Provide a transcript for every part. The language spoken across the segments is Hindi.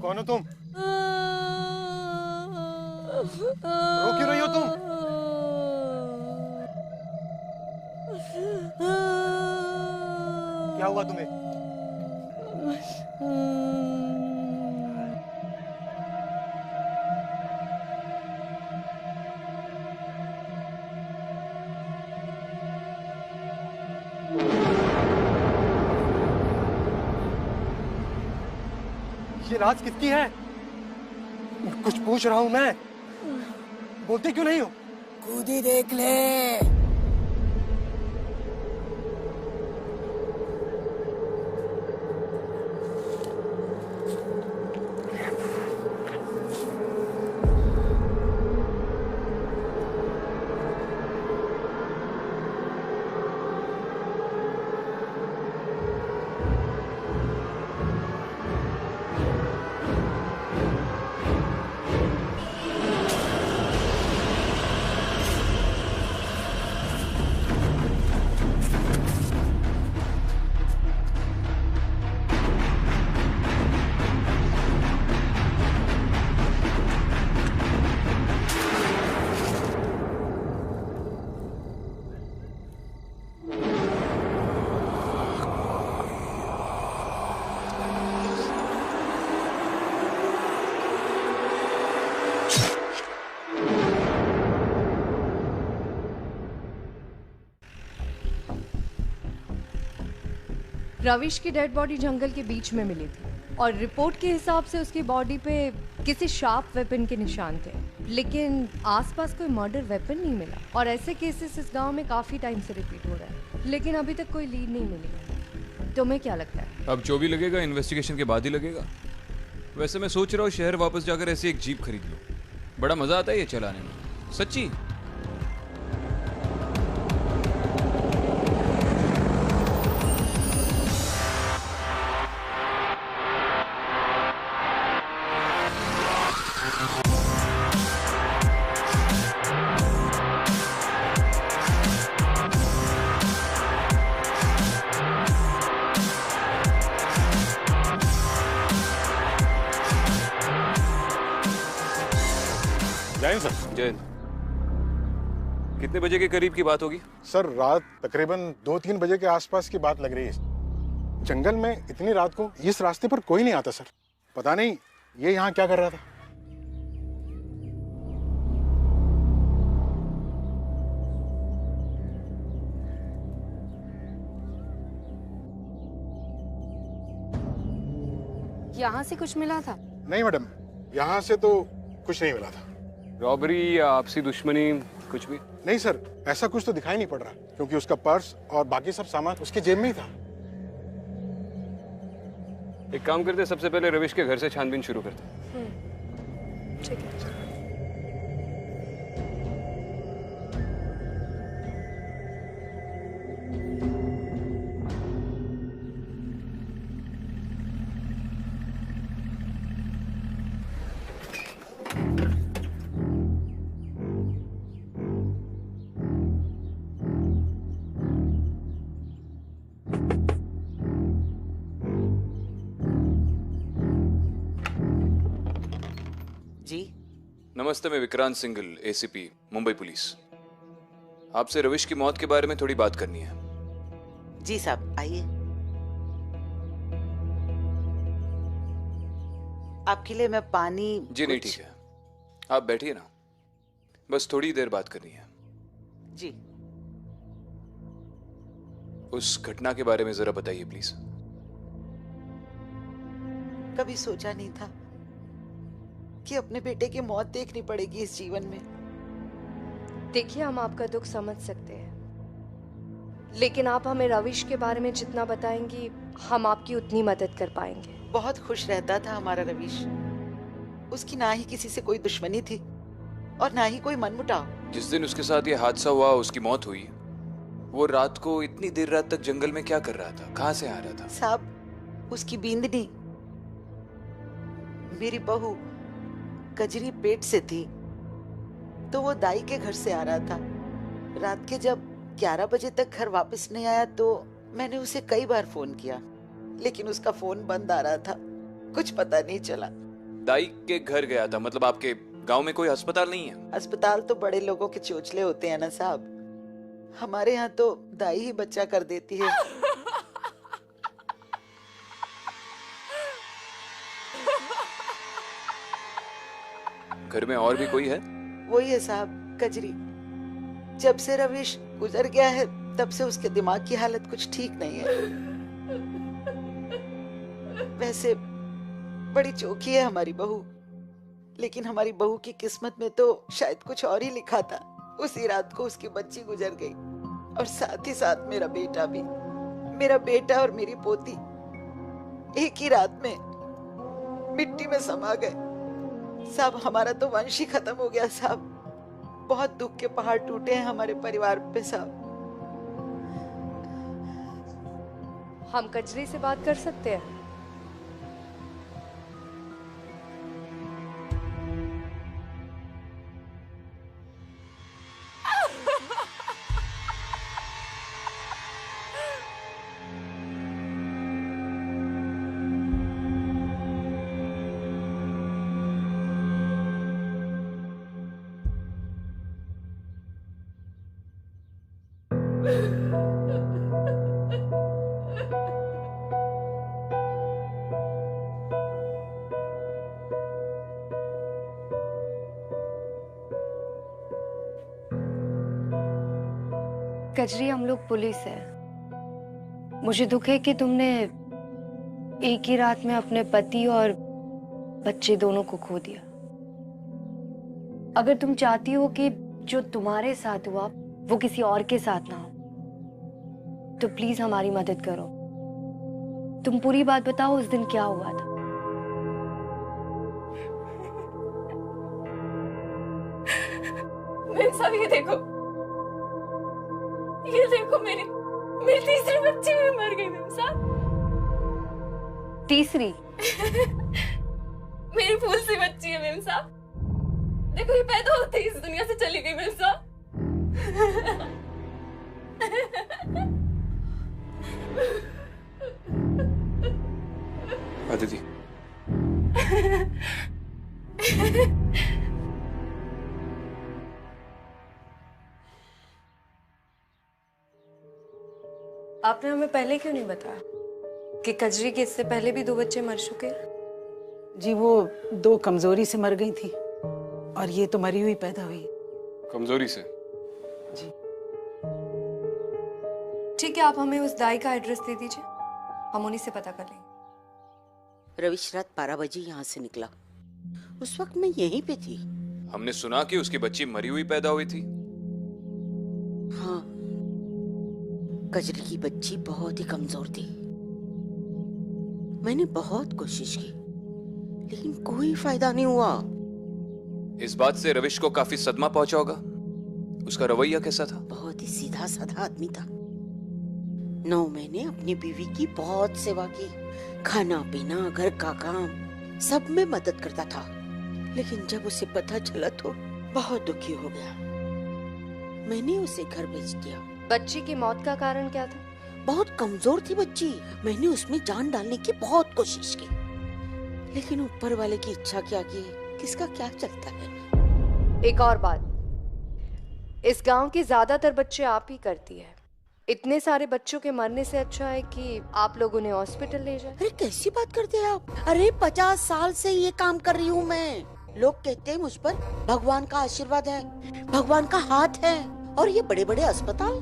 कौन हो तुम? रो क्यों रही हो तुम? क्या हुआ तुम्हें? ये राज किसकी है? कुछ पूछ रहा हूं मैं। बोलते क्यों नहीं हो? खुद ही देख ले। रविश की डेड बॉडी जंगल के बीच में मिली थी और रिपोर्ट के हिसाब से उसकी बॉडी पे किसी शार्प वेपन के निशान थे, लेकिन आसपास कोई मर्डर वेपन नहीं मिला। और ऐसे केसेस इस गांव में काफी टाइम से रिपीट हो रहा है, लेकिन अभी तक कोई लीड नहीं मिली। तुम्हें क्या लगता है? अब जो भी लगेगा इन्वेस्टिगेशन के बाद ही लगेगा। वैसे मैं सोच रहा हूँ शहर वापस जाकर ऐसी एक जीप खरीद लूँ, बड़ा मजा आता है ये चलाने में, सच्ची। जैन सर। जैन, कितने बजे के करीब की बात होगी? सर रात तकरीबन 2-3 बजे के आसपास की बात लग रही है। जंगल में इतनी रात को इस रास्ते पर कोई नहीं आता सर। पता नहीं ये यहाँ क्या कर रहा था। यहाँ से कुछ मिला था? नहीं मैडम, यहाँ से तो कुछ नहीं मिला था। रॉबरी या आपसी दुश्मनी कुछ भी? नहीं सर, ऐसा कुछ तो दिखाई नहीं पड़ रहा, क्योंकि उसका पर्स और बाकी सब सामान उसके जेब में ही था। एक काम करते, सबसे पहले रविश के घर से छानबीन शुरू करते। ठीक है। जी नमस्ते, मैं विक्रांत सिंघल, एसीपी मुंबई पुलिस। आपसे रविश की मौत के बारे में थोड़ी बात करनी है। जी साहब, आइए। आपके लिए मैं पानी। जी नहीं, ठीक है, आप बैठिए ना, बस थोड़ी देर बात करनी है। जी। उस घटना के बारे में जरा बताइए प्लीज। कभी सोचा नहीं था कि अपने बेटे की मौत देखनी पड़ेगी इस जीवन में। देखिए, हम आपका दुख समझ सकते हैं, लेकिन आप हमें रविश के बारे में जितना बताएंगी हम आपकी उतनी मदद कर पाएंगे। बहुत खुश रहता था हमारा रविश। उसकी ना ही किसी से कोई दुश्मनी थी और ना ही कोई मनमुटाव। जिस दिन उसके साथ ये हादसा हुआ, उसकी मौत हुई, वो रात को इतनी देर रात तक जंगल में क्या कर रहा था, कहाँ से आ रहा था? साहब, उसकी बींदनी, मेरी बहू कजरी पेट से थी, तो वो दाई के घर से आ रहा था। रात के जब 11 बजे तक घर वापस नहीं आया तो मैंने उसे कई बार फोन किया, लेकिन उसका फोन बंद आ रहा था। कुछ पता नहीं चला। दाई के घर गया था, मतलब आपके गांव में कोई अस्पताल नहीं है? अस्पताल तो बड़े लोगों के चोचले होते हैं ना साहब, हमारे यहाँ तो दाई ही बच्चा कर देती है। घर में और भी कोई है? वही है साहब, कजरी। जब से रविश गुजर गया है तब से उसके दिमाग की हालत कुछ ठीक नहीं है। वैसे बड़ी चौकी है हमारी बहू, लेकिन हमारी बहू की किस्मत में तो शायद कुछ और ही लिखा था। उसी रात को उसकी बच्ची गुजर गई और साथ ही साथ मेरा बेटा भी। मेरा बेटा और मेरी पोती एक ही रात में मिट्टी में समा गए। साहब हमारा तो वंश ही खत्म हो गया साहब। बहुत दुख के पहाड़ टूटे हैं हमारे परिवार पे साहब। हम कजरी से बात कर सकते हैं? कजरी, हम लोग पुलिस है। मुझे दुख है कि तुमने एक ही रात में अपने पति और बच्चे दोनों को खो दिया। अगर तुम चाहती हो कि जो तुम्हारे साथ हुआ वो किसी और के साथ ना हो, तो प्लीज हमारी मदद करो। तुम पूरी बात बताओ, उस दिन क्या हुआ था? मेरे साथ ये देखो मेरी तीसरी बच्ची भी मर गई मेरे साथ। तीसरी? मेरी फूल सी बच्ची है मेरे साथ। देखो ये पैदा होते ही इस दुनिया से चली गई मेरे साथ। अदिति, आपने हमें पहले क्यों नहीं बताया कि कजरी के इससे पहले भी 2 बच्चे मर चुके हैं? जी वो 2 कमजोरी से मर गई थी और ये तो मरी हुई पैदा हुई। कमजोरी से? जी ठीक है, आप हमें उस दाई का एड्रेस दे दीजिए, हम उन्हीं से पता कर लेंगे। रविश रात 12 बजे यहाँ से निकला। उस वक्त मैं यहीं पे थी। हमने सुना कि उसकी बच्ची मरी हुई पैदा हुई थी। हाँ, कजरी की बच्ची बहुत ही कमजोर थी। मैंने बहुत कोशिश की लेकिन कोई फायदा नहीं हुआ। इस बात से रविश को काफी सदमा पहुंचा होगा। उसका रवैया कैसा था? बहुत ही सीधा साधा आदमी था। 9 महीने अपनी बीवी की बहुत सेवा की, खाना पीना घर का काम सब में मदद करता था। लेकिन जब उसे पता चला तो बहुत दुखी हो गया। मैंने उसे घर भेज दिया। बच्ची की मौत का कारण क्या था? बहुत कमजोर थी बच्ची। मैंने उसमें जान डालने की बहुत कोशिश की, लेकिन ऊपर वाले की इच्छा क्या की किसका क्या चलता है। एक और बात, इस गांव के ज्यादातर बच्चे आप ही करती है। इतने सारे बच्चों के मरने से अच्छा है कि आप लोग उन्हें हॉस्पिटल ले जाए। अरे कैसी बात करते हैं आप? अरे 50 साल से ये काम कर रही हूँ मैं। लोग कहते हैं मुझ पर भगवान का आशीर्वाद है, भगवान का हाथ है। और ये बड़े बड़े अस्पताल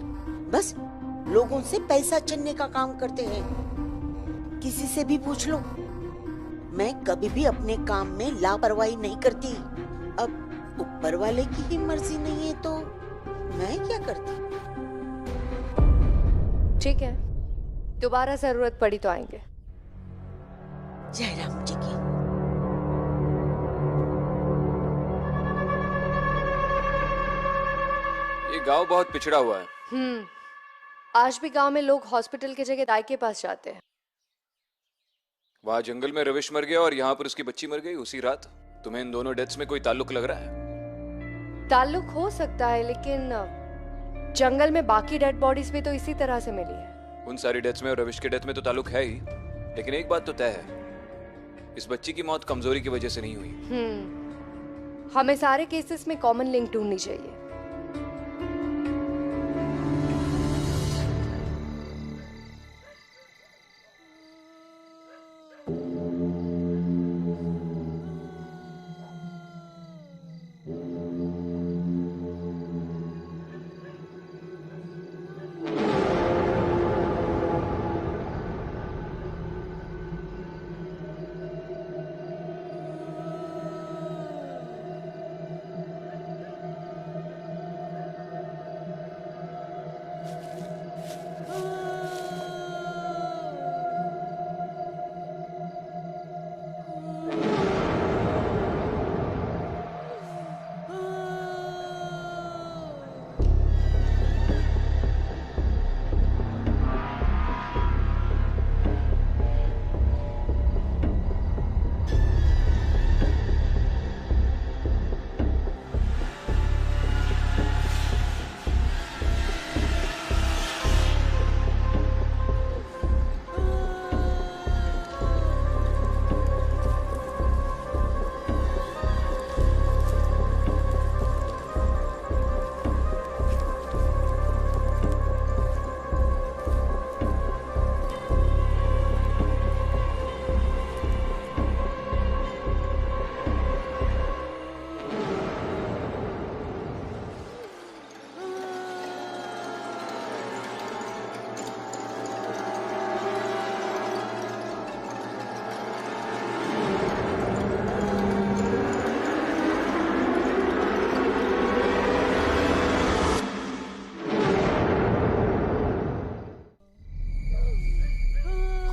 बस लोगों से पैसा छीनने का काम करते हैं। किसी से भी पूछ लो, मैं कभी भी अपने काम में लापरवाही नहीं करती। अब ऊपर वाले की ही मर्जी नहीं है तो मैं क्या करती। ठीक है, दोबारा जरूरत पड़ी तो आएंगे। जयराम जी की। ये गांव बहुत पिछड़ा हुआ है। आज भी गांव में लोग हॉस्पिटल की जगह दाई के पास जाते हैं। वहां जंगल में रविश मर गया और यहाँ पर उसकी बच्ची मर गई उसी रात। तुम्हें इन दोनों डेथ्स में कोई ताल्लुक लग रहा है? ताल्लुक हो सकता है, लेकिन जंगल में बाकी डेड बॉडीज भी तो इसी तरह से मिली है। उन सारी डेथ्स में और रविश के डेथ में तो ताल्लुक है ही, लेकिन एक बात तो तय है, इस बच्ची की मौत कमजोरी की वजह से नहीं हुई। हमें सारे केसेस में कॉमन लिंक ढूंढनी चाहिए।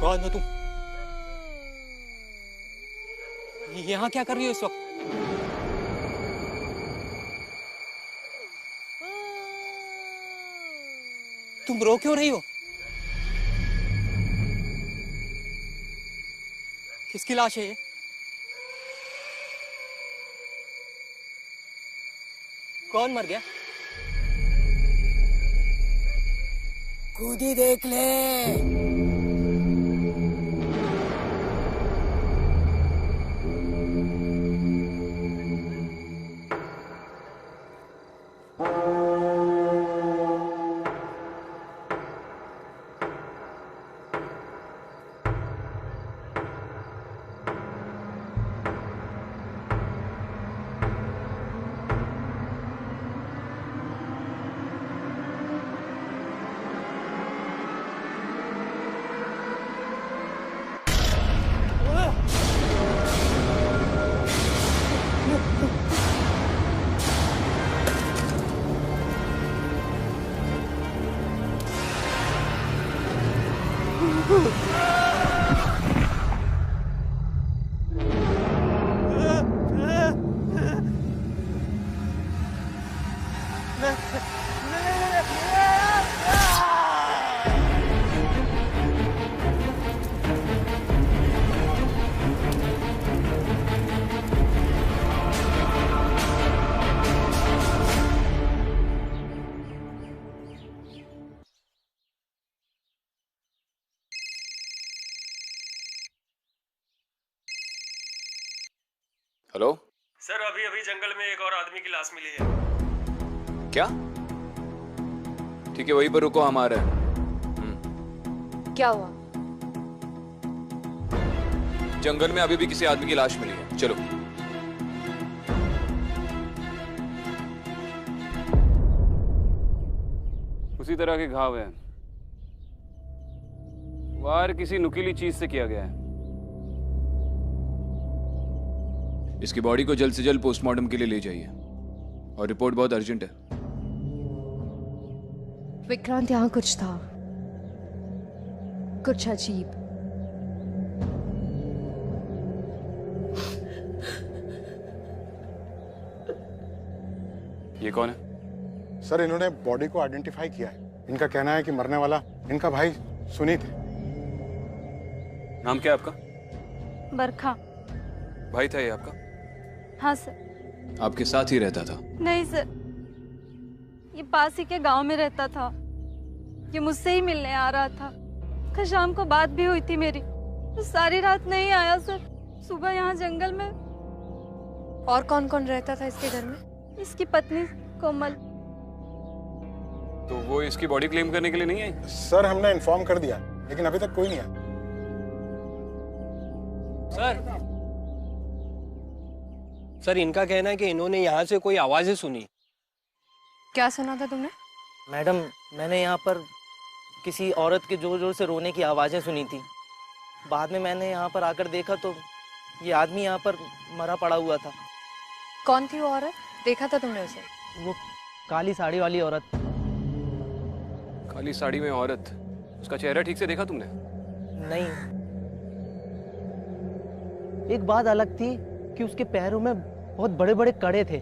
कौन हो तुम? यहाँ क्या कर रही हो इस वक्त? तुम रो क्यों रही हो? किसकी लाश है ये? कौन मर गया? खुद ही देख ले। हेलो सर, अभी अभी जंगल में एक और आदमी की लाश मिली है। क्या? ठीक है, वहीं पर रुको, हम आ रहे हैं। क्या हुआ? जंगल में अभी भी किसी आदमी की लाश मिली है, चलो। उसी तरह के घाव हैं। वार किसी नुकीली चीज से किया गया है। इसकी बॉडी को जल्द से जल्द पोस्टमार्टम के लिए ले जाइए, और रिपोर्ट बहुत अर्जेंट है। विक्रांत, यहाँ कुछ था, कुछ अजीब। ये कौन है? सर, इन्होंने बॉडी को आइडेंटिफाई किया है। इनका कहना है कि मरने वाला इनका भाई सुनीत है। नाम क्या है आपका? बरखा। भाई था ये आपका? हाँ सर। आपके साथ ही रहता था? नहीं सर, ये पास ही के गांव में रहता था। ये मुझसे ही मिलने आ रहा था। कल शाम को बात भी हुई थी मेरी, तो सारी रात नहीं आया सर। सुबह यहाँ जंगल में और कौन कौन रहता था इसके घर में? इसकी पत्नी कोमल। तो वो इसकी बॉडी क्लेम करने के लिए नहीं आई? सर हमने इन्फॉर्म कर दिया लेकिन अभी तक कोई नहीं आया। सर इनका कहना है कि इन्होंने यहाँ से कोई आवाजें सुनी। क्या सुना था तुमने? मैडम, मैंने यहाँ पर किसी औरत के जोर जोर से रोने की आवाज़ें सुनी थी। बाद में मैंने यहाँ पर आकर देखा तो ये आदमी यहाँ पर मरा पड़ा हुआ था। कौन थी वो औरत? देखा था तुमने उसे? वो काली साड़ी वाली औरत। काली साड़ी में औरत? उसका चेहरा ठीक से देखा तुमने? नहीं, एक बात अलग थी कि उसके पैरों में बहुत बड़े बड़े कड़े थे।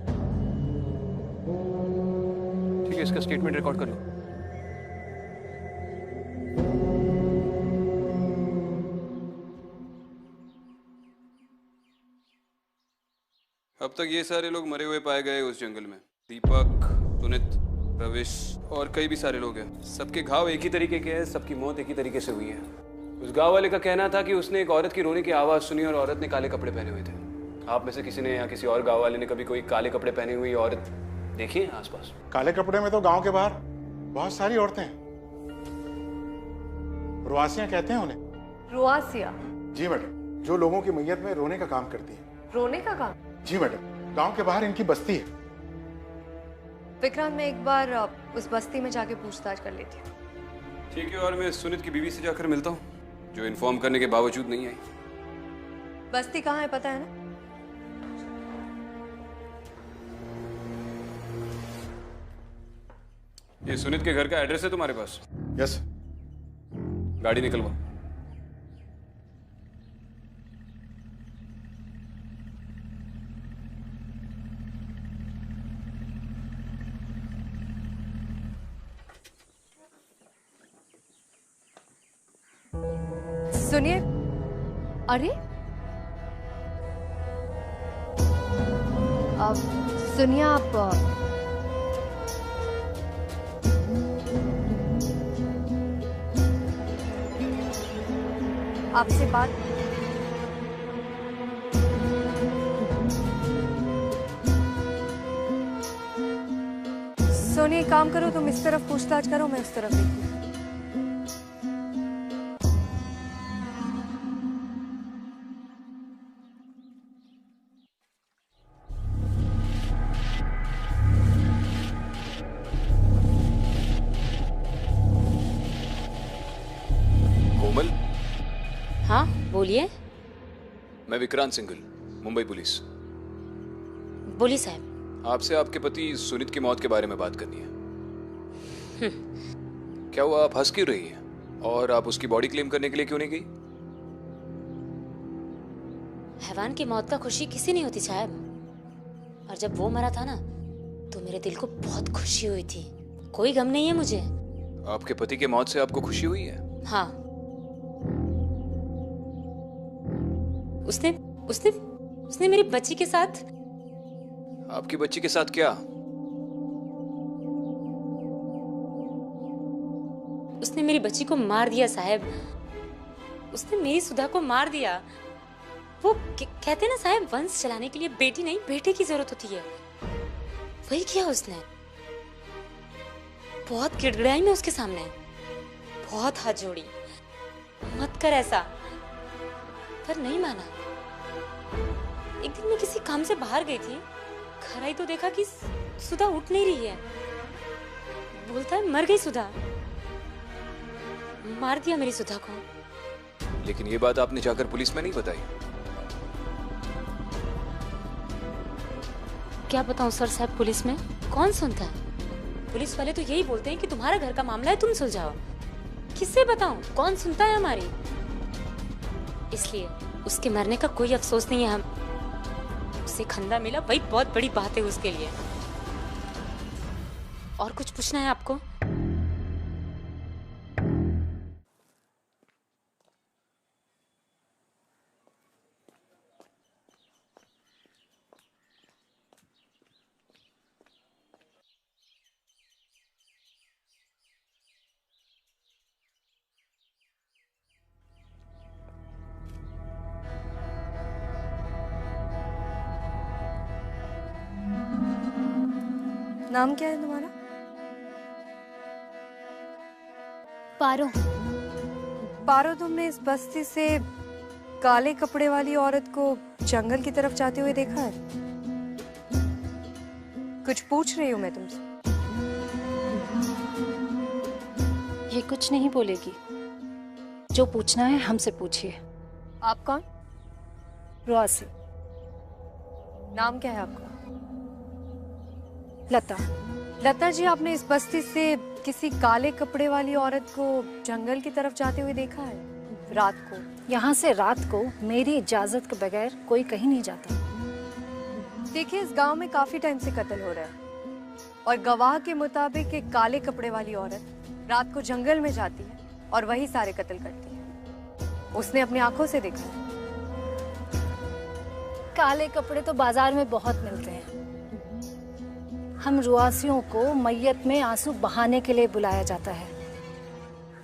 ठीक है, इसका स्टेटमेंट रिकॉर्ड कर लो। अब तक ये सारे लोग मरे हुए पाए गए उस जंगल में। दीपक, सुनित, रविश और कई भी सारे लोग हैं। सबके घाव एक ही तरीके के हैं, सबकी मौत एक ही तरीके से हुई है। उस गांव वाले का कहना था कि उसने एक औरत की रोने की आवाज सुनी और औरत ने काले कपड़े पहने हुए थे। आप में से किसी ने या किसी और गांव वाले ने कभी कोई काले कपड़े पहनी हुई औरत देखी है आसपास? काले कपड़े में तो गांव के बाहर बहुत सारी औरतें हैं। रुआसियां कहते हैं उन्हें। रुआसिया? जी मैडम, जो लोगों की मैयत में रोने का काम करती है। रोने का काम? जी मैडम, गांव के बाहर इनकी बस्ती है। विक्रांत, मैं एक बार उस बस्ती में जाके पूछताछ कर लेती हूँ। ठीक है, और मैं सुनित की बीवी से जाकर मिलता हूँ, जो इन्फॉर्म करने के बावजूद नहीं आई। बस्ती कहाँ है पता है ना? ये सुनित के घर का एड्रेस है तुम्हारे पास? यस। गाड़ी निकलवा। सुनिए, अरे अब सुनिए, आप आपसे बात। सोनी, काम करो, तुम इस तरफ पूछताछ करो, मैं उस तरफ देखती हूँ। कोमल? हाँ बोलिए। मैं विक्रांत सिंघल, मुंबई पुलिस। बोलिए साहब। आपसे आपके पति सुनित की मौत के बारे में बात करनी है। क्या हुआ, आप हंस क्यों रही हैं? और आप उसकी बॉडी क्लेम करने के लिए क्यों नहीं गई? हैवान की मौत का खुशी किसी नहीं होती साहब, और जब वो मरा था ना तो मेरे दिल को बहुत खुशी हुई थी। कोई गम नहीं है मुझे। आपके पति के मौत से आपको खुशी हुई है? हाँ, उसने उसने उसने मेरी बच्ची के साथ। आपकी बच्ची के साथ क्या? उसने मेरी बच्ची को मार दिया साहब। उसने मेरी सुधा को मार दिया। वो कहते ना साहब, वंश चलाने के लिए बेटी नहीं बेटे की जरूरत होती है। वही किया उसने। बहुत गिड़गिड़ाई मैं उसके सामने, बहुत हाथ जोड़ी, मत कर ऐसा, पर नहीं माना। एक दिन मैं किसी काम से बाहर गई थी, घर आई तो देखा कि सुधा उठ नहीं रही है। बोलता है मर गई सुधा। मार दिया मेरी सुधा को। लेकिन ये बात आपने जाकर पुलिस में नहीं बताई? क्या बताऊं सर साहब, पुलिस में कौन सुनता है? पुलिस वाले तो यही बोलते हैं कि तुम्हारा घर का मामला है, तुम सुलझाओ। किससे बताऊं, कौन सुनता है हमारी? इसलिए उसके मरने का कोई अफसोस नहीं है। हम उसे खंदा मिला, वही बहुत बड़ी बात है उसके लिए। और कुछ पूछना है आपको? नाम क्या है तुम्हारा? पारो। पारो, तुमने इस बस्ती से काले कपड़े वाली औरत को जंगल की तरफ जाते हुए देखा है? कुछ पूछ रही हूँ मैं तुमसे। ये कुछ नहीं बोलेगी। जो पूछना है हमसे पूछिए। आप कौन? रुआसी। नाम क्या है आपका? लता। लता जी, आपने इस बस्ती से किसी काले कपड़े वाली औरत को जंगल की तरफ जाते हुए देखा है रात को? यहाँ से रात को मेरी इजाजत के बगैर कोई कहीं नहीं जाता। देखिए, इस गांव में काफी टाइम से कत्ल हो रहा है और गवाह के मुताबिक एक काले कपड़े वाली औरत रात को जंगल में जाती है और वही सारे कत्ल करती है। उसने अपनी आंखों से देखा है। काले कपड़े तो बाजार में बहुत मिलते हैं। हम रुआसियों को मैयत में आंसू बहाने के लिए बुलाया जाता है,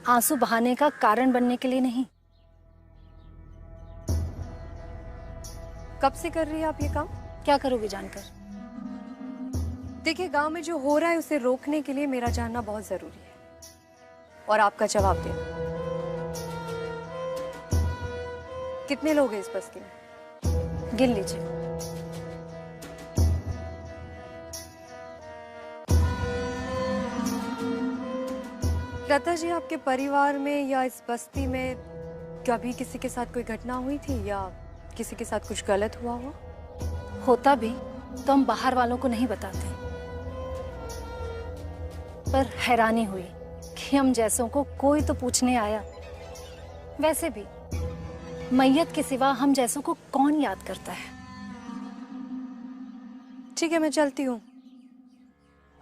आंसू बहाने का कारण बनने के लिए नहीं। कब से कर रही है आप ये काम? क्या करोगे जानकर? देखिए, गांव में जो हो रहा है उसे रोकने के लिए मेरा जानना बहुत जरूरी है और आपका जवाब देना। कितने लोग हैं इस बस्ती में? गिन लीजिए। लता जी, आपके परिवार में या इस बस्ती में कभी किसी के साथ कोई घटना हुई थी या किसी के साथ कुछ गलत हुआ हो? होता भी तो हम बाहर वालों को नहीं बताते, पर हैरानी हुई कि हम जैसों को कोई तो पूछने आया। वैसे भी मैयत के सिवा हम जैसों को कौन याद करता है। ठीक है, मैं चलती हूँ।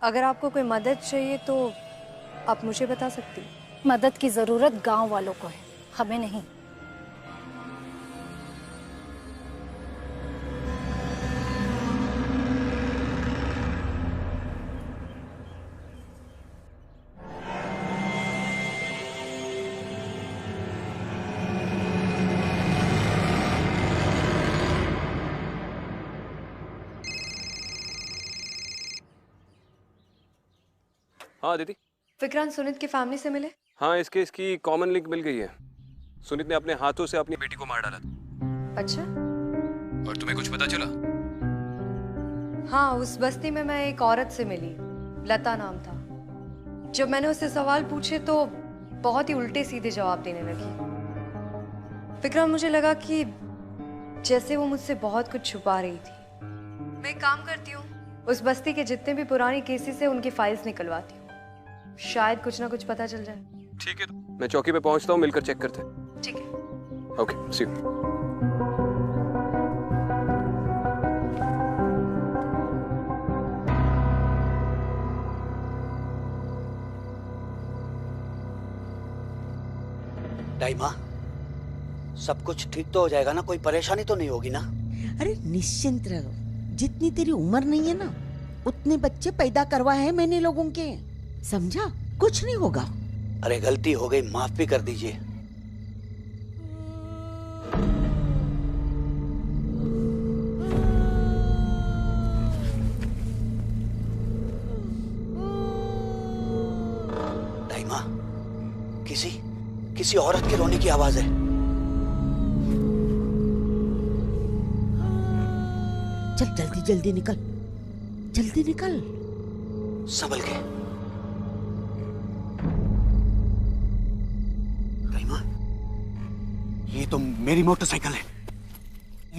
अगर आपको कोई मदद चाहिए तो आप मुझे बता सकती हैं। मदद की जरूरत गांव वालों को है, हमें नहीं। हाँ दीदी। विक्रांत सुनीत की फैमिली से मिले? हाँ, इस केस की कॉमन लिंक मिल गई है। सुनीत ने अपने हाथों से अपनी बेटी को मार डाला था। अच्छा। और तुम्हें कुछ पता चला? हाँ, उस बस्ती में मैं एक औरत से मिली, लता नाम था। जब मैंने उससे सवाल पूछे तो बहुत ही उल्टे सीधे जवाब देने लगी। विक्रांत, मुझे लगा कि जैसे वो मुझसे बहुत कुछ छुपा रही थी। मैं एक काम करती हूँ, उस बस्ती के जितने भी पुरानी केसेस है उनकी फाइल्स निकलवाती हूँ। शायद कुछ ना कुछ पता चल जाए। ठीक है, मैं चौकी पे पहुंचता हूँ, मिलकर चेक करते हैं। ठीक है। Okay, C you. दाइमा, सब कुछ ठीक तो हो जाएगा ना? कोई परेशानी तो नहीं होगी ना? अरे निश्चिंत रहो, जितनी तेरी उम्र नहीं है ना उतने बच्चे पैदा करवाए हैं मैंने लोगों के, समझा? कुछ नहीं होगा। अरे गलती हो गई, माफ भी कर दीजिए। दाइमा, किसी औरत के रोने की आवाज है। चल जल्दी जल्दी निकल, जल्दी निकल। संभल के। दाइमा, ये तो मेरी मोटरसाइकिल है।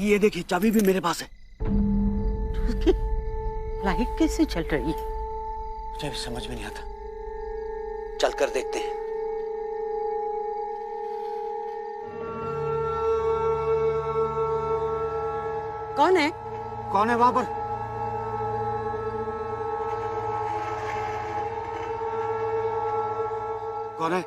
ये देखिए, चाबी भी मेरे पास है। लाइट कैसे चल रही है? मुझे भी समझ में नहीं आता। चल कर देखते हैं। कौन है? कौन है वहां पर? कौन है?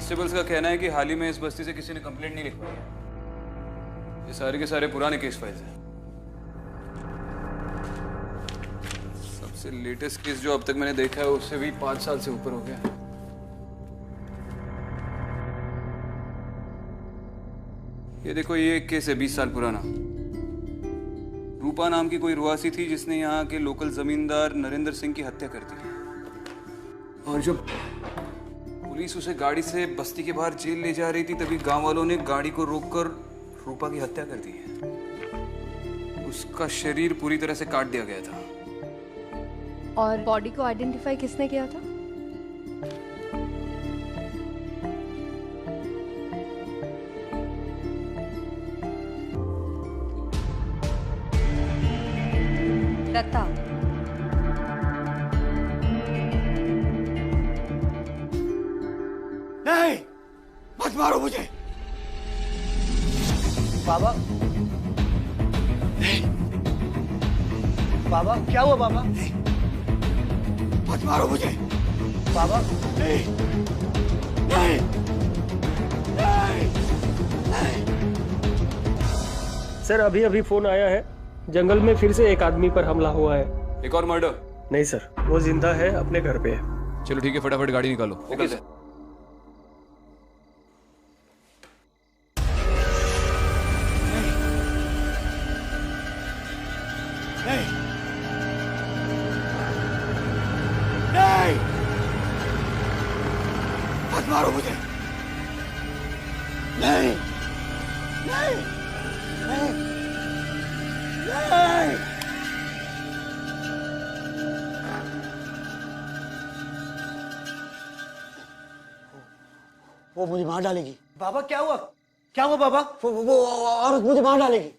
कांस्टेबल्स का कहना है कि हाल ही में इस बस्ती से किसी ने कंप्लेंट नहीं लिखवाई है। ये सारे के सारे पुराने केस फाइल्स हैं। सबसे लेटेस्ट केस जो अब तक मैंने देखा है उससे भी 5 साल से ऊपर हो गया। ये देखो, ये एक केस है 20 साल पुराना। रूपा नाम की कोई रुआसी थी जिसने यहाँ के लोकल जमींदार नरेंद्र सिंह की हत्या कर दी। और जब पुलिस उसे गाड़ी से बस्ती के बाहर जेल ले जा रही थी तभी गांव वालों ने गाड़ी को रोककर रूपा की हत्या कर दी है। उसका शरीर पूरी तरह से काट दिया गया था। और बॉडी को आइडेंटिफाई किसने किया था? दत्ता। नहीं, मत मारो मुझे। बाबा, नहीं। बाबा क्या हुआ बाबा? नहीं, मत मारो मुझे। बाबा नहीं, नहीं, नहीं, नहीं। सर अभी अभी फोन आया है, जंगल में फिर से एक आदमी पर हमला हुआ है। एक और मर्डर? नहीं सर, वो जिंदा है, अपने घर पे है। चलो ठीक है, फटाफट गाड़ी निकालो। Okay sir. नहीं, नहीं, मत मारो मुझे। नहीं, नहीं, नहीं, नहीं। वो मुझे मार डालेगी। बाबा क्या हुआ? क्या हुआ बाबा? वो औरत मुझे मार डालेगी।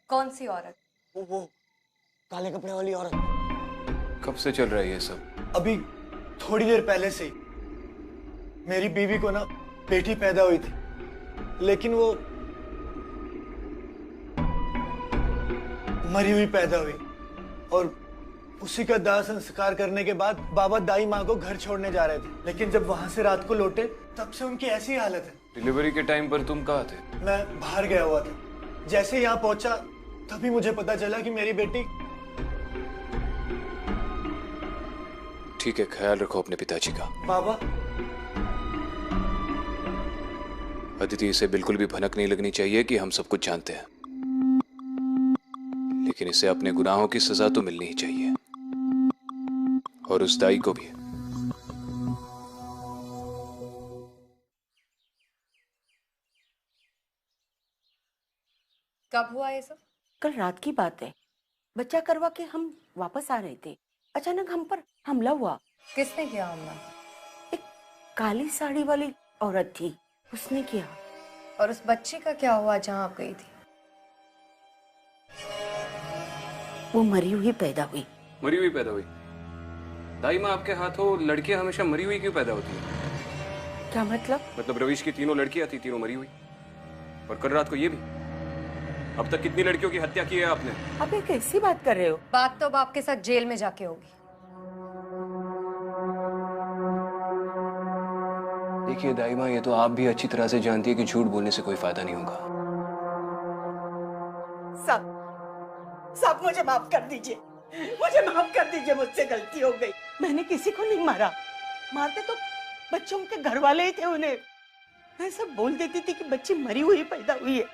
कौन सी औरत? वो काले कपड़े वाली औरत। कब से चल रहा है ये सब? अभी थोड़ी देर पहले से ही। मेरी बीवी को ना बेटी पैदा हुई थी, लेकिन वो मरी हुई पैदा हुई और उसी का दाह संस्कार करने के बाद बाबा दाई माँ को घर छोड़ने जा रहे थे, लेकिन जब वहां से रात को लौटे तब से उनकी ऐसी हालत है। डिलीवरी के टाइम पर तुम कहाँ थे? मैं बाहर गया हुआ था। जैसे यहाँ पहुंचा तभी मुझे पता चला कि मेरी बेटी। ठीक है, ख्याल रखो अपने पिताजी का। बाबा, अदिति, इसे बिल्कुल भी भनक नहीं लगनी चाहिए कि हम सब कुछ जानते हैं, लेकिन इसे अपने गुनाहों की सजा तो मिलनी ही चाहिए, और उस दाई को भी। कब हुआ ये सब? कल रात की बात है। बच्चा करवा के हम वापस आ रहे थे, अचानक हम पर हमला हुआ। किसने किया हमला? एक काली साड़ी वाली औरत थी, उसने किया। और उस बच्ची का क्या हुआ जहाँ आप गई थी? वो मरी हुई पैदा हुई। मरी हुई पैदा हुई? दाई माँ, आपके हाथों लड़कियां हमेशा मरी हुई क्यों पैदा होती हैं? क्या मतलब? मतलब रवीश की तीनों लड़कियां थी, तीनों मरी हुई, और कल रात को ये भी। अब तक कितनी लड़कियों की हत्या की है आपने? आप एक कैसी बात कर रहे हो? बात तो अब आपके साथ जेल में जाके होगी। देखिए दाई माँ, ये तो आप भी अच्छी तरह से जानती है कि झूठ बोलने से कोई फायदा नहीं होगा। सब मुझे माफ कर दीजिए, मुझे माफ कर दीजिए, मुझसे गलती हो गई। मैंने किसी को नहीं मारा, मारते तो बच्चों के घर वाले ही थे उन्हें। मैं सब बोल देती थी कि बच्ची मरी हुई पैदा हुई है।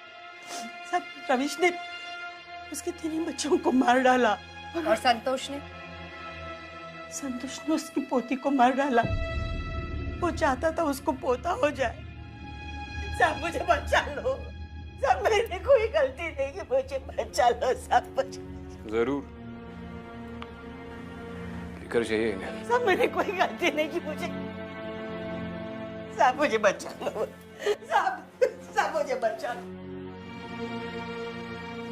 सब रवीश ने उसके 3 बच्चों को मार डाला। और संतोष ने? संतोष ने उसकी पोती को मार डाला। वो चाहता था उसको पोता हो जाए। सब मुझे बचा लो, सब मेरी कोई गलती नहीं कि मुझे बचा लो, सब बचा। जरूर फिक्र चाहिए इन्हें। सब मेरी कोई गलती नहीं कि मुझे, सब मुझे बचा लो, सब मुझे बचा लो।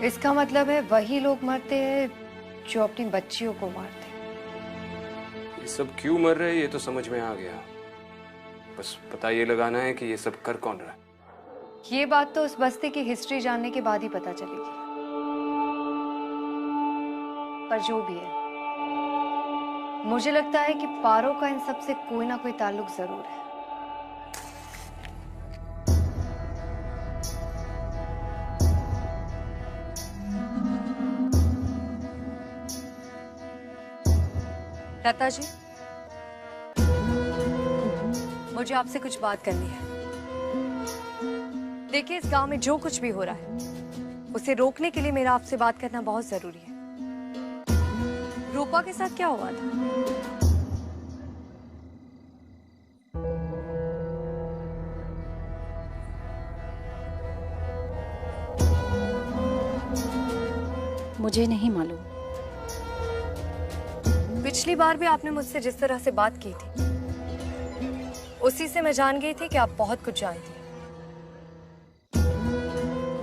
इसका मतलब है वही लोग मरते हैं जो अपनी बच्चियों को मारते हैं। ये सब क्यों मर रहे हैं ये तो समझ में आ गया, बस पता ये लगाना है कि ये सब कर कौन रहा है। ये बात तो उस बस्ती की हिस्ट्री जानने के बाद ही पता चलेगी। पर जो भी है, मुझे लगता है कि पारो का इन सब से कोई ना कोई ताल्लुक जरूर है। लता जी, मुझे आपसे कुछ बात करनी है। देखिए, इस गांव में जो कुछ भी हो रहा है उसे रोकने के लिए मेरा आपसे बात करना बहुत जरूरी है। रूपा के साथ क्या हुआ था? मुझे नहीं मालूम। पिछली बार भी आपने मुझसे जिस तरह से बात की थी उसी से मैं जान गई थी कि आप बहुत कुछ जानती हैं।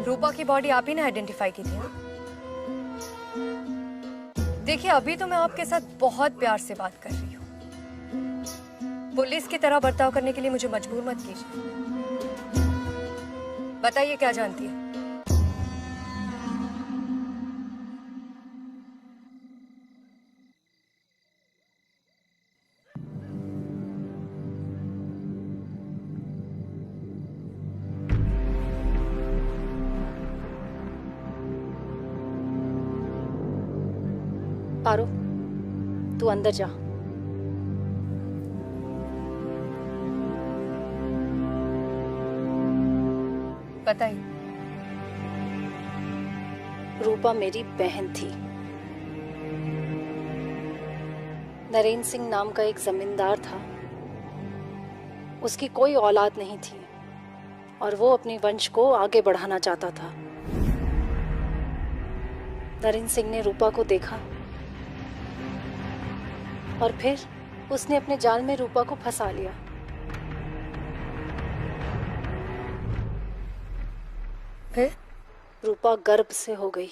रूपा की बॉडी आप ही ने आइडेंटिफाई की थी ना? देखिए, अभी तो मैं आपके साथ बहुत प्यार से बात कर रही हूँ। पुलिस की तरह बर्ताव करने के लिए मुझे मजबूर मत कीजिए। बताइए, क्या जानती है? पारो, तू अंदर जा। बताइए। रूपा मेरी बहन थी। नरेंद्र सिंह नाम का एक जमींदार था। उसकी कोई औलाद नहीं थी और वो अपने वंश को आगे बढ़ाना चाहता था। नरेंद्र सिंह ने रूपा को देखा और फिर उसने अपने जाल में रूपा को फंसा लिया। फिर रूपा गर्भ से हो गई।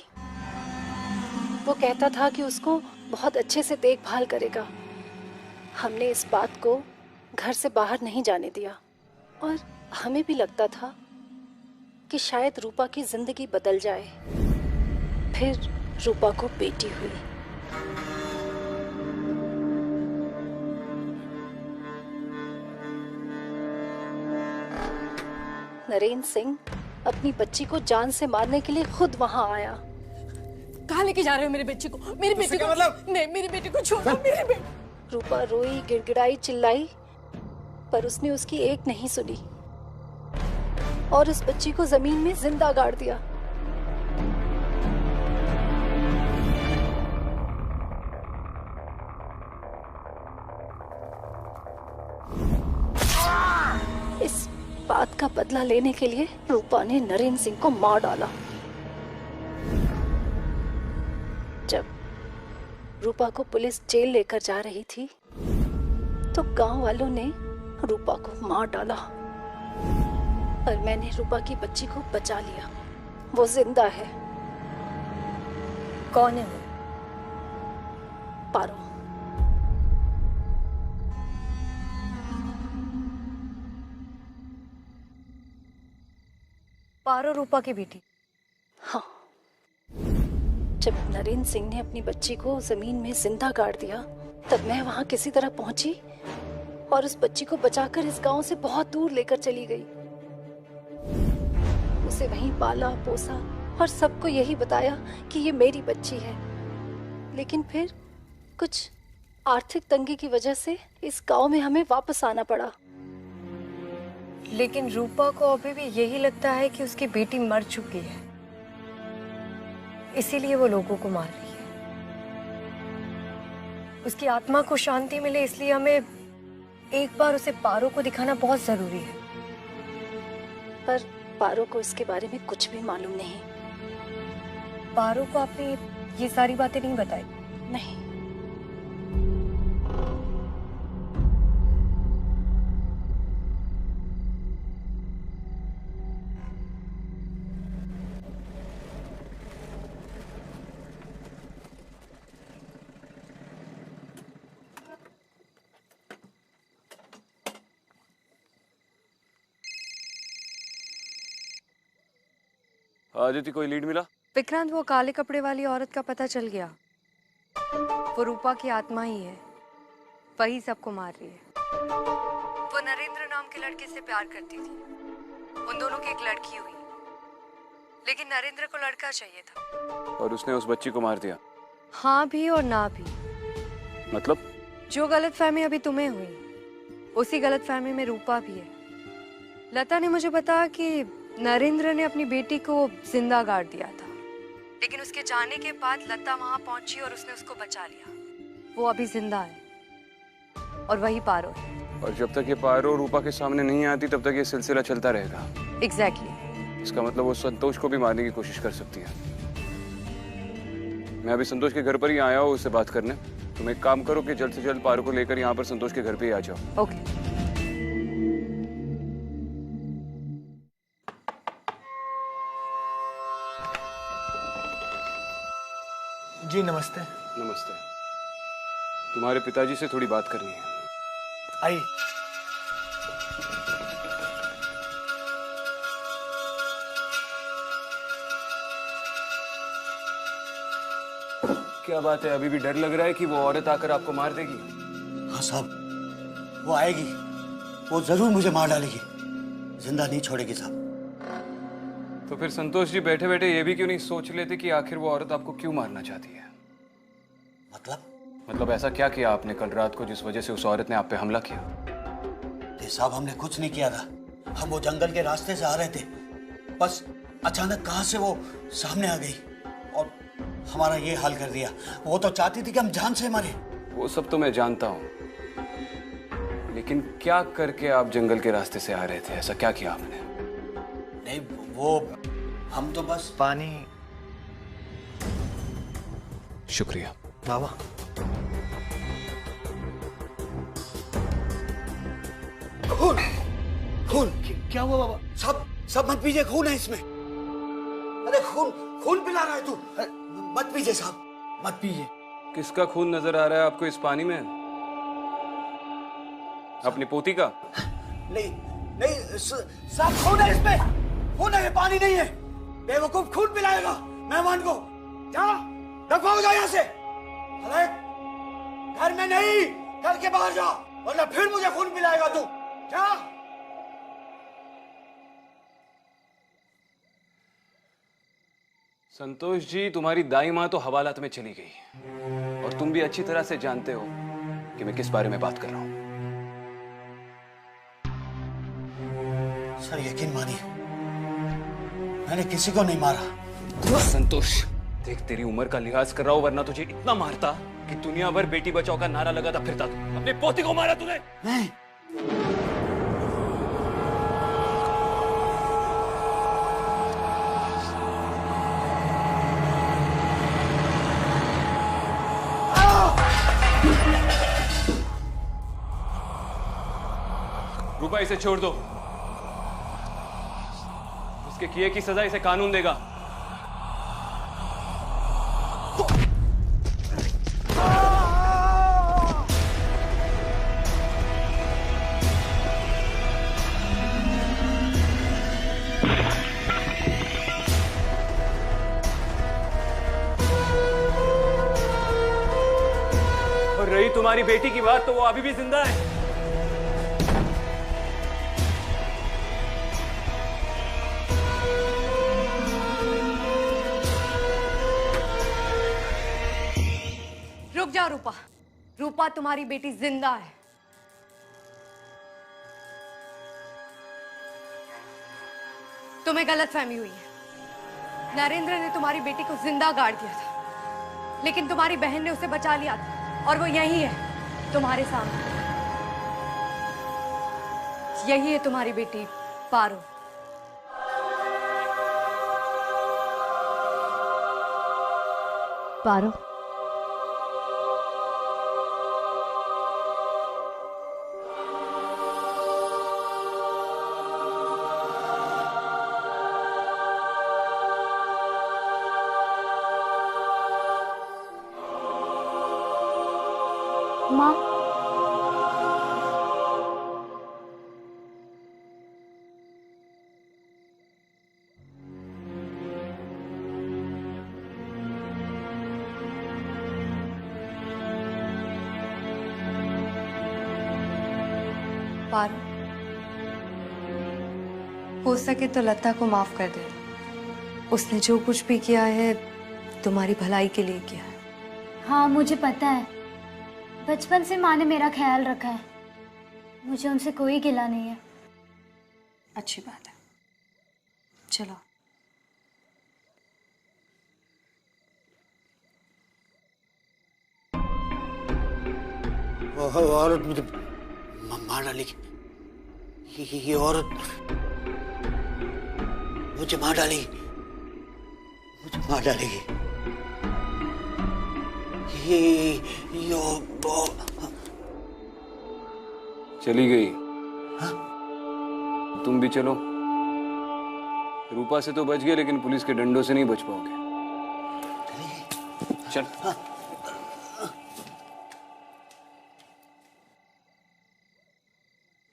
वो कहता था कि उसको बहुत अच्छे से देखभाल करेगा। हमने इस बात को घर से बाहर नहीं जाने दिया और हमें भी लगता था कि शायद रूपा की जिंदगी बदल जाए। फिर रूपा को बेटी हुई। नरेंद्र सिंह अपनी बच्ची को जान से मारने के लिए खुद वहां आया। कहाँ लेके जा रहे हो मेरे बच्ची को? मेरी बेटी को मतलब? नहीं, मेरी बेटी को छोड़ो। मेरी बेटी। रूपा रोई, गिड़गिड़ाई, चिल्लाई, पर उसने उसकी एक नहीं सुनी और उस बच्ची को जमीन में जिंदा गाड़ दिया। इस बात का बदला लेने के लिए रूपा ने नरेंद्र सिंह को मार डाला। जब रूपा को पुलिस जेल लेकर जा रही थी तो गांव वालों ने रूपा को मार डाला, पर मैंने रूपा की बच्ची को बचा लिया। वो जिंदा है। कौन है वो? पारो। पारो रूपा की बेटी? हाँ। जब नरेंद्र सिंह ने अपनी बच्ची को जमीन में जिंदा गाड़ दिया तब मैं वहां किसी तरह पहुंची और उस बच्ची को बचाकर इस गांव से बहुत दूर लेकर चली गई। उसे वहीं पाला पोसा और सबको यही बताया कि ये मेरी बच्ची है। लेकिन फिर कुछ आर्थिक तंगी की वजह से इस गांव में हमें वापस आना पड़ा। लेकिन रूपा को अभी भी यही लगता है कि उसकी बेटी मर चुकी है, इसीलिए वो लोगों को मार रही है। उसकी आत्मा को शांति मिले इसलिए हमें एक बार उसे पारो को दिखाना बहुत जरूरी है। पर पारो को इसके बारे में कुछ भी मालूम नहीं। पारो को आपने ये सारी बातें नहीं बताई? नहीं। आदिति, कोई लीड मिला? विक्रांत, वो काले कपड़े वाली औरत का पता चल गया। वो रूपा की आत्मा ही है, वही सबको मार रही है। वो नरेंद्र नाम के लड़के से प्यार करती थी। उन दोनों की एक लड़की हुई, लेकिन नरेंद्र को लड़का चाहिए था और उसने उस बच्ची को मार दिया? हाँ भी और ना भी। मतलब? जो गलतफहमी अभी तुम्हें हुई, उसी गलतफहमी में रूपा भी है। लता ने मुझे बताया कि नरेंद्र ने अपनी बेटी को जिंदा गाड़ दिया था, लेकिन उसके जाने के बाद लता वहां पहुंची और उसने उसको बचा लिया। वो अभी जिंदा है और वही पारो है। और जब तक ये पारो रूपा के सामने नहीं आती तब तक ये सिलसिला चलता रहेगा। एग्जैक्टली। इसका मतलब वो संतोष को भी मारने की कोशिश कर सकती है। मैं अभी संतोष के घर पर ही आया हूँ उससे बात करने। तुम एक काम करो कि जल्द से जल्द पारो को लेकर यहाँ पर संतोष के घर पे ही आ जाओ। ओके। जी नमस्ते। नमस्ते। तुम्हारे पिताजी से थोड़ी बात करनी है। आइए। क्या बात है, अभी भी डर लग रहा है कि वो औरत आकर आपको मार देगी? हाँ साहब, वो आएगी, वो जरूर मुझे मार डालेगी, जिंदा नहीं छोड़ेगी साहब। तो फिर संतोष जी बैठे बैठे ये भी क्यों नहीं सोच लेते कि आखिर वो औरत आपको क्यों मारना चाहती है? मतलब ऐसा क्या किया आपने कल रात को जिस वजह से उस औरत ने आप पे हमला किया? साहब हमने कुछ नहीं किया था, हम वो जंगल के रास्ते से आ रहे थे, बस अचानक कहां से वो सामने आ गई और हमारा ये हाल कर दिया। वो तो चाहती थी कि हम जान से मरे। वो सब तो मैं जानता हूँ, लेकिन क्या करके आप जंगल के रास्ते से आ रहे थे? ऐसा क्या किया आपने? नहीं वो हम तो बस पानी। शुक्रिया बाबा। खून खून क्या हुआ बाबा? सब मत पीजिए, खून है इसमें। अरे खून पिला रहा है तू, मत पीजिए साहब, मत पीजिए। किसका खून नजर आ रहा है आपको इस पानी में? अपनी पोती का? नहीं साहब, खून है इसमें, खून है, पानी नहीं है। बेवकूफ, खून पिलाएगा मेहमान को। जा रखो, हो जाओ यहाँ से। अरे घर में नहीं, घर के बाहर जा, वरना फिर मुझे खून पिलाएगा तू। जा। संतोष जी, तुम्हारी दाई माँ तो हवालात में चली गई और तुम भी अच्छी तरह से जानते हो कि मैं किस बारे में बात कर रहा हूं। सर यकीन मानिए, मैंने किसी को नहीं मारा। संतोष देख, तेरी उम्र का लिहाज कर रहा हूं, वरना तुझे इतना मारता कि दुनिया भर बेटी बचाओ का नारा लगाता फिरता तू। अपने पोती को मारा तूने। नहीं। रूपा, इसे छोड़ दो। उसके किए की सजा इसे कानून देगा। और रही तुम्हारी बेटी की बात, तो वो अभी भी जिंदा है। रुक जा रूपा। रूपा, तुम्हारी बेटी जिंदा है। तुम्हें गलतफहमी हुई है। नरेंद्र ने तुम्हारी बेटी को जिंदा गाड़ दिया था, लेकिन तुम्हारी बहन ने उसे बचा लिया था और वो यही है तुम्हारे सामने। यही है तुम्हारी बेटी पारो। पारो, माँ। पारो, हो सके तो लता को माफ कर दे। उसने जो कुछ भी किया है तुम्हारी भलाई के लिए किया है। हाँ मुझे पता है, बचपन से माँ ने मेरा ख्याल रखा है, मुझे उनसे कोई गिला नहीं है। अच्छी बात है, चलो। वो औरत मुझे मार डालेगी, ये औरत मुझे मार डालेगी, मुझे मार डालेगी। चली गई। तुम भी चलो। रूपा से तो बच गए, लेकिन पुलिस के डंडों से नहीं बच पाओगे। चल।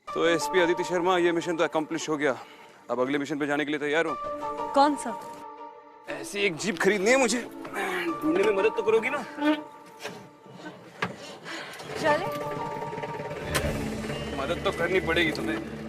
तो एसपी अदिति शर्मा, ये मिशन तो अकम्प्लिश हो गया। अब अगले मिशन पे जाने के लिए तैयार हो? कौन सा? ऐसी एक जीप खरीदनी है मुझे। ढूंढने में मदद तो करोगी ना? चले। मदद तो करनी पड़ेगी तुम्हें।